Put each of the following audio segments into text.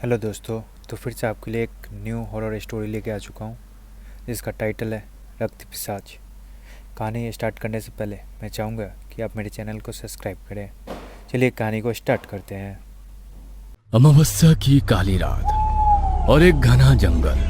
Hello दोस्तों। तो फिर से आपके लिए एक न्यू हॉरर स्टोरी लेके आ चुका हूँ जिसका टाइटल है रक्त पिशाच। कहानी स्टार्ट करने से पहले मैं चाहूँगा कि आप मेरे चैनल को सब्सक्राइब करें। चलिए कहानी को स्टार्ट करते हैं। अमावस्या की काली रात और एक घना जंगल,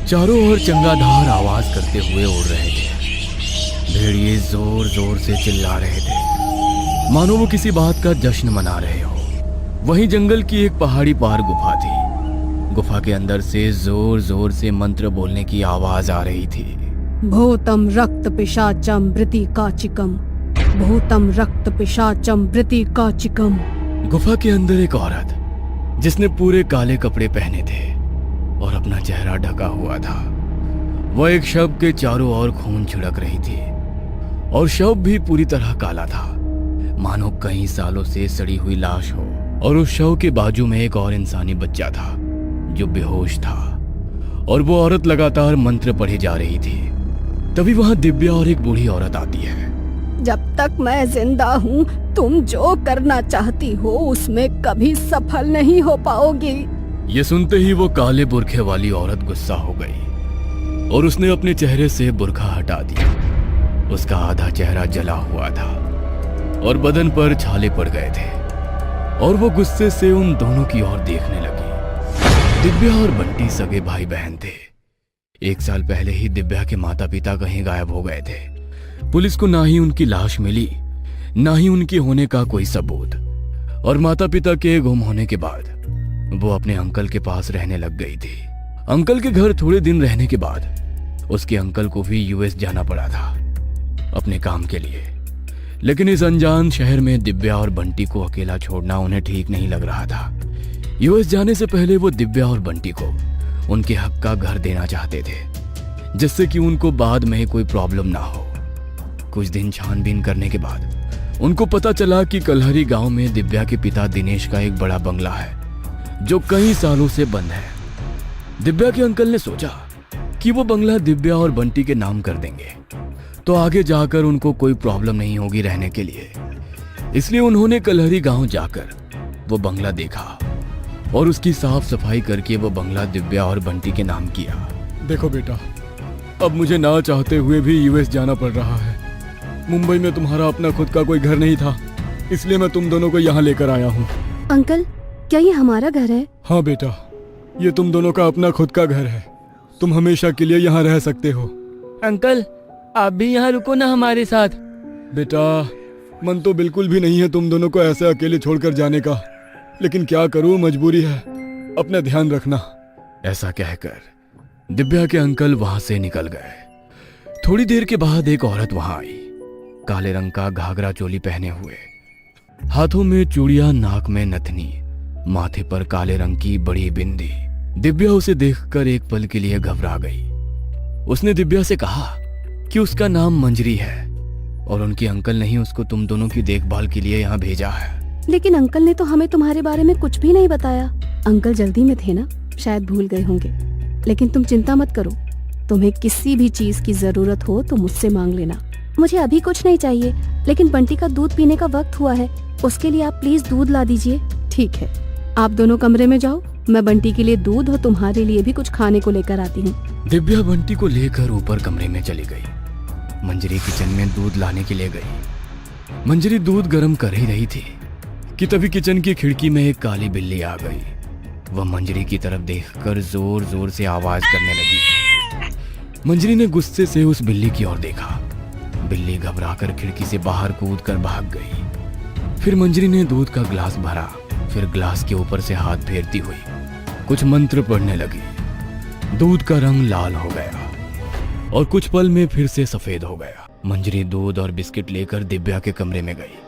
चारों ओर चंगाधार आवाज करते हुए उड़ रहे थे। भेड़िए जोर जोर से चिल्ला रहे थे मानो वो किसी बात का जश्न मना रहे हो। वहीं जंगल की एक पहाड़ी पार गुफा थी। गुफा के अंदर से जोर जोर से मंत्र बोलने की आवाज आ रही थी। भूतम रक्त पिशाचम वृतिकाचिकम, भूतम रक्त पिशाचम वृतिकाचिकम। गुफा के अंदर एक औरत जिसने पूरे काले कपड़े पहने थे और अपना चेहरा ढका हुआ था, वह एक शव के चारों ओर खून छिड़क रही थी और शव भी पूरी तरह काला था, मानो कई सालों से सड़ी हुई लाश हो। और उस शव के बाजू में एक और इंसानी बच्चा था जो बेहोश था और वो औरत लगातार मंत्र पढ़ी जा रही थी। तभी वहां दिव्या और एक बूढ़ी औरत आती है। जब तक मैं जिंदा हूँ तुम जो करना चाहती हो उसमें कभी सफल नहीं हो पाओगी। ये सुनते ही वो काले बुरखे वाली औरत गुस्सा हो गई और उसने अपने चेहरे से बुरखा हटा दिया। उसका आधा चेहरा जला हुआ था और बदन पर छाले पड़ गए थे और वो गुस्से से उन दोनों की ओर देखने लगी। दिव्या और बंटी सगे भाई बहन थे। 1 साल पहले ही दिव्या के माता पिता कहीं गायब हो गए थे। पुलिस को ना ही उनकी लाश मिली, ना ही उनके होने का कोई सबूत। और माता पिता के गुम होने के बाद वो अपने अंकल के पास रहने लग गई थी। अंकल के घर थोड़े दिन रहने के बाद उसके अंकल को भी यूएस जाना पड़ा था अपने काम के लिए। लेकिन इस अनजान शहर में दिव्या और बंटी को अकेला छोड़ना उन्हें ठीक नहीं लग रहा था। यूएस जाने से पहले वो दिव्या और बंटी को उनके हक का घर देना चाहते थे, जिससे कि उनको बाद में कोई प्रॉब्लम ना हो। कुछ दिन छानबीन करने के बाद उनको पता चला कि कलहरी गांव में दिव्या के पिता दिनेश का एक बड़ा बंगला है जो कई सालों से बंद है। दिव्या के अंकल ने सोचा कि वो बंगला दिव्या और बंटी के नाम कर देंगे तो आगे जाकर उनको कोई प्रॉब्लम नहीं होगी रहने के लिए। इसलिए उन्होंने कलहरी गांव जाकर वो बंगला देखा और उसकी साफ सफाई करके वो बंगला दिव्या और बंटी के नाम किया। देखो बेटा, अब मुझे ना चाहते हुए भी यूएस जाना पड़ रहा है। मुंबई में तुम्हारा अपना खुद का कोई घर नहीं था, इसलिए मैं तुम दोनों को यहाँ लेकर आया हूँ। अंकल, क्या ये हमारा घर है? हाँ बेटा, ये तुम दोनों का अपना खुद का घर है। तुम हमेशा के लिए यहाँ रह सकते हो। अंकल, आप भी यहाँ रुको ना हमारे साथ। बेटा, मन तो बिल्कुल भी नहीं है तुम दोनों को ऐसे अकेले छोड़कर जाने का, लेकिन क्या करूं, मजबूरी है। अपना ध्यान रखना। ऐसा कहकर दिव्या के अंकल वहां से निकल गए। थोड़ी देर के बाद एक औरत वहां आई, काले रंग का घाघरा चोली पहने हुए, हाथों में चूड़ियां, नाक में नथनी, माथे पर काले रंग की बड़ी बिंदी। दिव्या उसे देखकर एक पल के लिए घबरा गई। उसने दिव्या से कहा कि उसका नाम मंजरी है और उनके अंकल ने ही उसको तुम दोनों की देखभाल के लिए यहाँ भेजा है। लेकिन अंकल ने तो हमें तुम्हारे बारे में कुछ भी नहीं बताया। अंकल जल्दी में थे ना, शायद भूल गए होंगे। लेकिन तुम चिंता मत करो, तुम्हें किसी भी चीज की जरूरत हो तो मुझसे मांग लेना। मुझे अभी कुछ नहीं चाहिए, लेकिन बंटी का दूध पीने का वक्त हुआ है, उसके लिए आप प्लीज दूध ला दीजिए। ठीक है, आप दोनों कमरे में जाओ, मैं बंटी के लिए दूध और तुम्हारे लिए भी कुछ खाने को लेकर आती हूँ। दिव्या बंटी को लेकर ऊपर कमरे में चली गई। मंजरी किचन में दूध लाने के लिए गई। मंजरी दूध गर्म कर ही रही थी कि तभी किचन की खिड़की में एक काली बिल्ली आ गई। वह मंजरी की तरफ देखकर जोर जोर से आवाज करने लगी। मंजरी ने गुस्से से उस बिल्ली की ओर देखा। बिल्ली घबराकर खिड़की से बाहर कूदकर भाग गई। फिर मंजरी ने दूध का ग्लास भरा, फिर ग्लास के ऊपर से हाथ फेरती हुई कुछ मंत्र पढ़ने लगी। दूध का रंग लाल हो गया और कुछ पल में फिर से सफेद हो गया। मंजरी दूध और बिस्किट लेकर दिव्या के कमरे में गई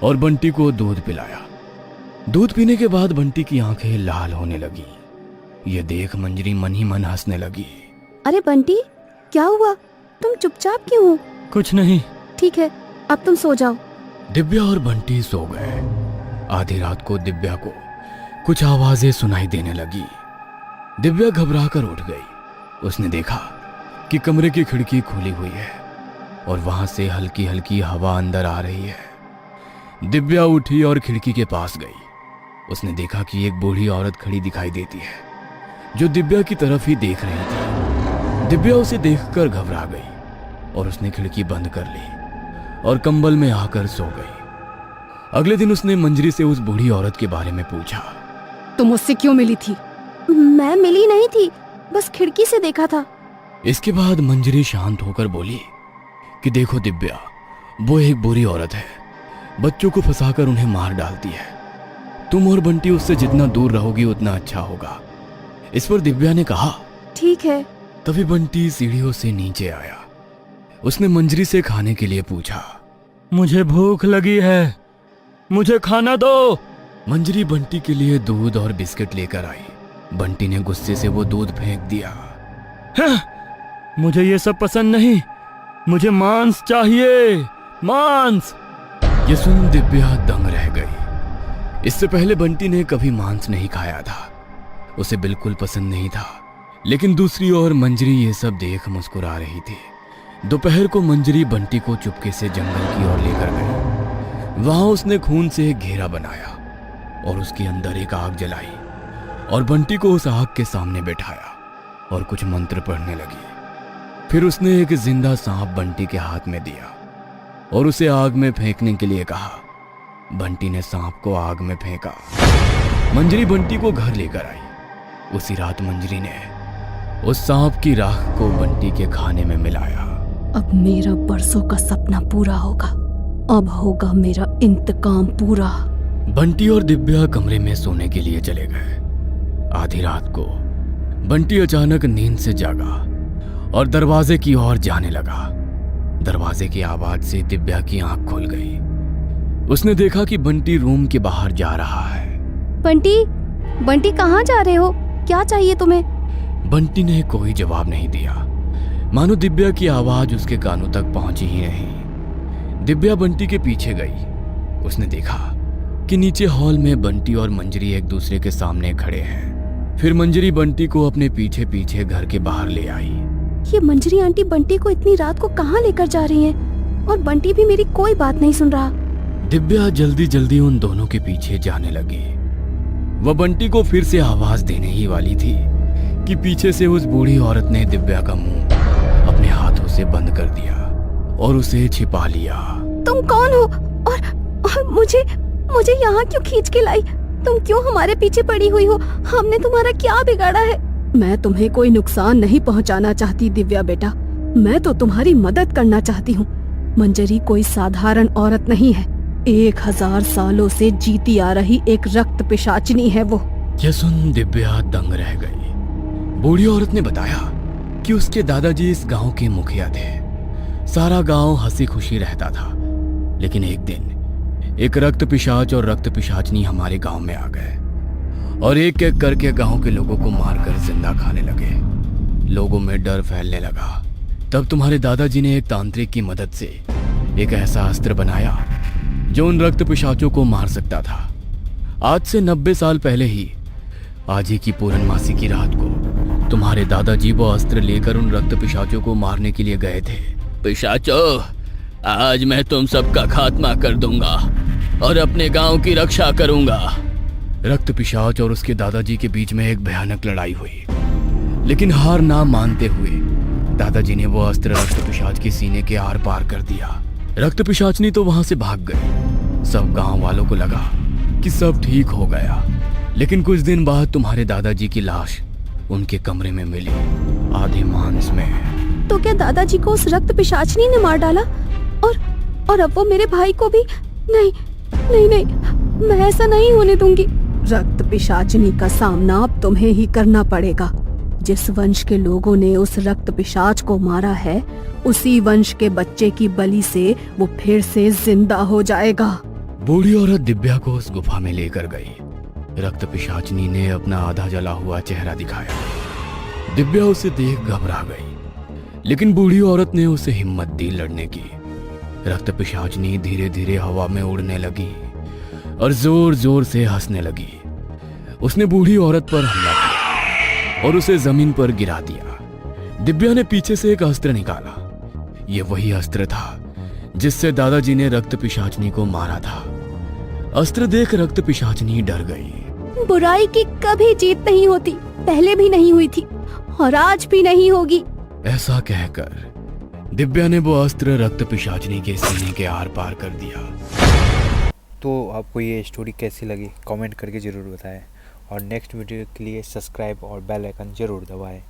और बंटी को दूध पिलाया। दूध पीने के बाद बंटी की आंखें लाल होने लगी। ये देख मंजरी मन ही मन हंसने लगी। अरे बंटी, क्या हुआ? तुम चुपचाप क्यों हो? कुछ नहीं। ठीक है, अब तुम सो जाओ। दिव्या और बंटी सो गए। आधी रात को दिव्या को कुछ आवाजें सुनाई देने लगी। दिव्या घबराकर उठ गई। उसने देखा कि कमरे की खिड़की खुली हुई है और वहां से हल्की हल्की हवा अंदर आ रही है। दिव्या उठी और खिड़की के पास गई। उसने देखा कि एक बूढ़ी औरत खड़ी दिखाई देती है जो दिव्या की तरफ ही देख रही थी। दिव्या उसे देखकर घबरा गई और उसने खिड़की बंद कर ली और कंबल में आकर सो गई। अगले दिन उसने मंजरी से उस बूढ़ी औरत के बारे में पूछा। तुम उससे क्यों मिली थी? मैं मिली नहीं थी, बस खिड़की से देखा था। इसके बाद मंजरी शांत होकर बोली कि देखो दिव्या, वो एक बुरी औरत है, बच्चों को फंसाकर उन्हें मार डालती है। तुम और बंटी उससे जितना दूर रहोगी उतना अच्छा होगा। इस पर दिव्या ने कहा ठीक है। तभी बंटी सीढ़ियों से नीचे आया। उसने मंजरी से खाने के लिए पूछा। मुझे भूख लगी है, मुझे खाना दो। मंजरी बंटी के लिए दूध और बिस्किट लेकर आई। बंटी ने गुस्से से वो दूध फेंक दिया। हाँ, मुझे ये सब पसंद नहीं, मुझे मांस चाहिए, मांस। ये सुन दिव्या दंग रह गई। इससे पहले बंटी ने कभी मांस नहीं खाया था, उसे बिल्कुल पसंद नहीं था। लेकिन दूसरी ओर मंजरी ये सब देख मुस्कुरा रही थी। दोपहर को मंजरी बंटी को चुपके से जंगल की ओर लेकर गई। वहां उसने खून से एक घेरा बनाया और उसके अंदर एक आग जलाई और बंटी को उस आग के सामने बैठाया और कुछ मंत्र पढ़ने लगी। फिर उसने एक जिंदा सांप बंटी के हाथ में दिया और उसे आग में फेंकने के लिए कहा। बंटी ने सांप को आग में फेंका। मंजरी बंटी को घर लेकर आई। उसी रात मंजरी ने उस सांप की राख को बंटी के खाने में मिलाया। अब मेरा बरसों का सपना पूरा होगा, अब होगा मेरा इंतकाम पूरा। बंटी और दिव्या कमरे में सोने के लिए चले गए। आधी रात को बंटी अचानक नींद से जागा और दरवाजे की ओर जाने लगा। दरवाजे की आवाज से दिव्या की आंख खुल गई। उसने देखा कि बंटी रूम के बाहर जा रहा है। बंटी कहाँ जा रहे हो? क्या चाहिए तुम्हें? बंटी ने कोई जवाब नहीं दिया, मानो दिव्या की आवाज उसके कानों तक पहुंची ही नहीं। दिव्या बंटी के पीछे गई। उसने देखा कि नीचे हॉल में बंटी और मंजरी एक दूसरे के सामने खड़े हैं। फिर मंजरी बंटी को अपने पीछे पीछे घर के बाहर ले आई। ये मंजरी आंटी बंटी को इतनी रात को कहाँ लेकर जा रही हैं? और बंटी भी मेरी कोई बात नहीं सुन रहा। दिव्या जल्दी जल्दी उन दोनों के पीछे जाने लगी। वह बंटी को फिर से आवाज देने ही वाली थी कि पीछे से उस बूढ़ी औरत ने दिव्या का मुंह अपने हाथों से बंद कर दिया और उसे छिपा लिया। तुम कौन हो और मुझे यहाँ क्यों खींच के लाई? तुम क्यों हमारे पीछे पड़ी हुई हो? हमने तुम्हारा क्या बिगाड़ा है? मैं तुम्हें कोई नुकसान नहीं पहुँचाना चाहती दिव्या बेटा, मैं तो तुम्हारी मदद करना चाहती हूँ। मंजरी कोई साधारण औरत नहीं है, 1000 सालों से जीती आ रही एक रक्त पिशाचिनी है वो। यह सुन दिव्या दंग रह गई। बूढ़ी औरत ने बताया कि उसके दादाजी इस गांव के मुखिया थे। सारा गांव हंसी खुशी रहता था। लेकिन एक दिन एक रक्त पिशाच और रक्त पिशाचनी हमारे गांव में आ गए और एक एक करके गांव के लोगों को मारकर जिंदा खाने लगे। लोगों में डर फैलने लगा। तब तुम्हारे दादाजी ने एक तांत्रिक की मदद से एक ऐसा अस्त्र बनाया जो उन रक्त पिशाचों को मार सकता था। आज से 90 साल पहले ही आज ही की पूर्णमासी की रात को तुम्हारे दादाजी वो अस्त्र लेकर उन रक्त पिशाचों को मारने के लिए गए थे। पिशाचों, आज मैं तुम सबका खात्मा कर दूंगा और अपने गांव की रक्षा करूंगा। रक्त पिशाच और उसके दादाजी के बीच में एक भयानक लड़ाई हुई। लेकिन हार ना मानते हुए दादाजी ने वो अस्त्र रक्त पिशाच के सीने के आर पार कर दिया। रक्त पिशाचनी तो वहां से भाग गई। सब गांव वालों को लगा कि सब ठीक हो गया। लेकिन कुछ दिन बाद तुम्हारे दादाजी की लाश उनके कमरे में मिली, आधे मांस में। तो क्या दादाजी को उस रक्त पिशाचनी ने मार डाला? और अब वो मेरे भाई को भी? नहीं नहीं नहीं, मैं ऐसा नहीं होने दूंगी। रक्त पिशाचनी का सामना अब तुम्हें ही करना पड़ेगा। जिस वंश के लोगों ने उस रक्त पिशाच को मारा है, उसी वंश के बच्चे की बलि से वो फिर से जिंदा हो जाएगा। बूढ़ी औरत दिव्या को उस गुफा में लेकर गई। रक्त पिशाचनी ने अपना आधा जला हुआ चेहरा दिखाया। दिव्या उसे देख घबरा गई, लेकिन बूढ़ी औरत ने उसे हिम्मत दी लड़ने की। रक्त पिशाचनी धीरे धीरे हवा में उड़ने लगी और जोर जोर से हंसने लगी। उसने बूढ़ी औरत पर हमला किया और उसे जमीन पर गिरा दिया। दिव्या ने पीछे से एक अस्त्र निकाला। ये वही अस्त्र था जिससे दादाजी ने रक्त पिशाचनी को मारा था। अस्त्र देख रक्त पिशाचनी डर गई। बुराई की कभी जीत नहीं होती, पहले भी नहीं हुई थी और आज भी नहीं होगी। ऐसा कहकर दिव्या ने वो अस्त्र रक्त पिशाचनी के सीने के आर पार कर दिया। तो आपको ये स्टोरी कैसी लगी कमेंट करके ज़रूर बताएं और नेक्स्ट वीडियो के लिए सब्सक्राइब और बेल आइकन ज़रूर दबाएं।